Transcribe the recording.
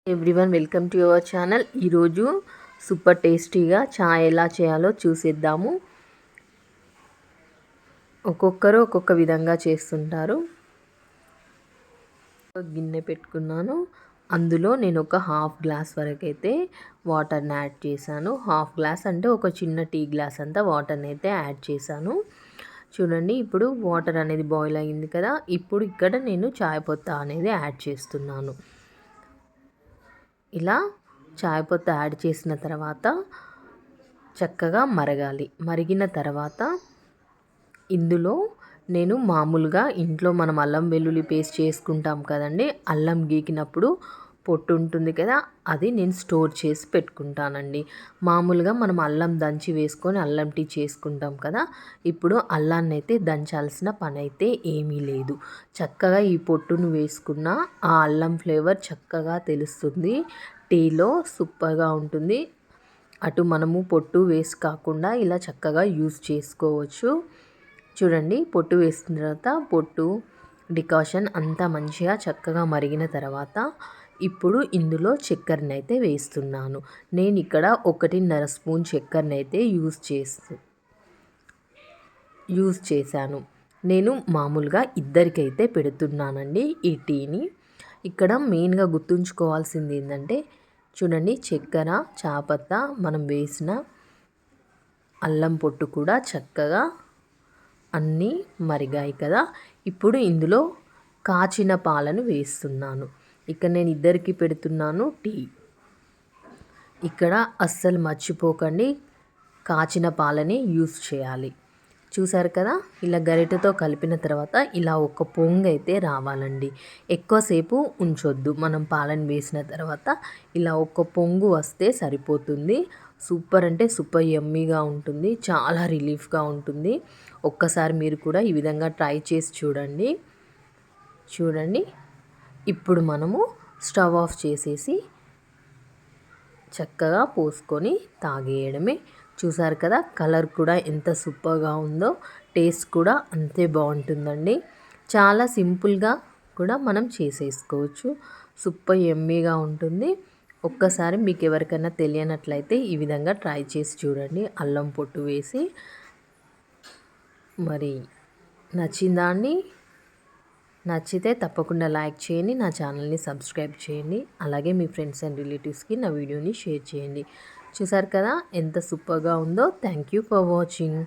Everyone welcome to your channel. ఈరోజు super టేస్టీగా చాయ్ ఎలా చేయాలో చూసేద్దాము. ఒక్కొక్కరు ఒక్కొక్క విధంగా చేస్తుంటారు. గిన్నె పెట్టుకున్నాను. అందులో నేను ఒక హాఫ్ గ్లాస్ వరకు అయితే వాటర్ని యాడ్ చేశాను. హాఫ్ గ్లాస్ అంటే ఒక చిన్న టీ గ్లాస్ అంతా వాటర్ని అయితే యాడ్ చేశాను. చూడండి, ఇప్పుడు వాటర్ అనేది బాయిల్ అయింది కదా. ఇప్పుడు ఇక్కడ నేను చాయ్ పత్తా అనేది యాడ్ చేస్తున్నాను. ఇలా చాయ్ పత్తా యాడ్ చేసిన తర్వాత చక్కగా మరగాలి. మరిగిన తర్వాత ఇందులో నేను మామూలుగా ఇంట్లో మనం అల్లం వెల్లుల్లి పేస్ట్ చేసుకుంటాం కదండి. అల్లం గీకినప్పుడు పొట్టు ఉంటుంది కదా, అది నేను స్టోర్ చేసి పెట్టుకుంటానండి. మామూలుగా మనం అల్లం దంచి వేసుకొని అల్లం టీ చేసుకుంటాం కదా. ఇప్పుడు అల్లాన్ని అయితే దంచాల్సిన పని అయితే ఏమీ లేదు. చక్కగా ఈ పొట్టును వేసుకున్న ఆ అల్లం ఫ్లేవర్ చక్కగా తెలుస్తుంది. టీలో సూపర్గా ఉంటుంది. అటు మనము పొట్టు వేసి కాకుండా ఇలా చక్కగా యూస్ చేసుకోవచ్చు. చూడండి, పొట్టు వేసిన తర్వాత పొట్టు డికాషన్ అంతా మంచిగా చక్కగా మరిగిన తర్వాత ఇప్పుడు ఇందులో చక్కెరని అయితే వేస్తున్నాను. నేను ఇక్కడ 1.5 స్పూన్ చక్కెరని అయితే యూస్ చేశాను. నేను మామూలుగా ఇద్దరికైతే పెడుతున్నానండి ఈ టీని. ఇక్కడ మెయిన్గా గుర్తుంచుకోవాల్సింది ఏంటంటే, చూడండి, చక్కెర, చాపత్తా, మనం వేసిన అల్లం పొట్టు కూడా చక్కగా అన్నీ మరిగాయి కదా. ఇప్పుడు ఇందులో కాచిన పాలను వేస్తున్నాను. ఇక్కడ నేను ఇద్దరికి పెడుతున్నాను టీ. ఇక్కడ అస్సలు మర్చిపోకండి, కాచిన పాలని యూస్ చేయాలి. చూసారు కదా, ఇలా గరిటెతో కలిపిన తర్వాత ఇలా ఒక పొంగు అయితే రావాలండి. ఎక్కువసేపు ఉంచొద్దు. మనం పాలను వేసిన తర్వాత ఇలా ఒక పొంగు వస్తే సరిపోతుంది. సూపర్ అంటే సూపర్ యమ్మీగా ఉంటుంది. చాలా రిలీఫ్గా ఉంటుంది. ఒక్కసారి మీరు కూడా ఈ విధంగా ట్రై చేసి చూడండి. ఇప్పుడు మనము స్టవ్ ఆఫ్ చేసేసి చక్కగా పోసుకొని తాగేయడమే. చూసారు కదా, కలర్ కూడా ఎంత సూపర్గా ఉందో, టేస్ట్ కూడా అంతే బాగుంటుందండి. చాలా సింపుల్గా కూడా మనం చేసేసుకోవచ్చు. సూపర్ యమ్మీగా ఉంటుంది. ఒక్కసారి మీకు ఎవరికైనా తెలియనట్లయితే ఈ విధంగా ట్రై చేసి చూడండి, అల్లం పొట్టు వేసి. మరి నచ్చిందా అండి? నచ్చితే తప్పకుండా లైక్ చేయండి, నా ఛానల్ని సబ్స్క్రైబ్ చేయండి. అలాగే మీ ఫ్రెండ్స్ అండ్ రిలేటివ్స్కి నా వీడియోని షేర్ చేయండి. చూసారు కదా ఎంత సూపర్గా ఉందో. Thank you for watching.